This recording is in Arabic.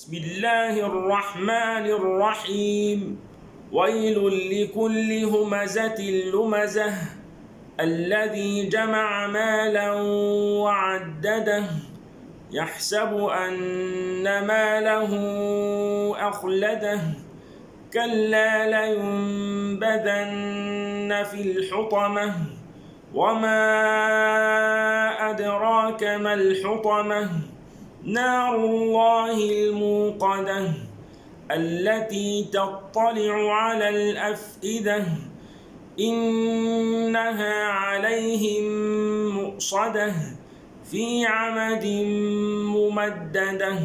بسم الله الرحمن الرحيم. ويل لكل همزة لمزة الذي جمع مالا وعدده يحسب أن ماله أخلده كلا لينبذن في الحطمة وما أدراك ما الحطمة نار الله الموقدة التي تطلع على الأفئدة إنها عليهم مؤصدة في عمد ممددة.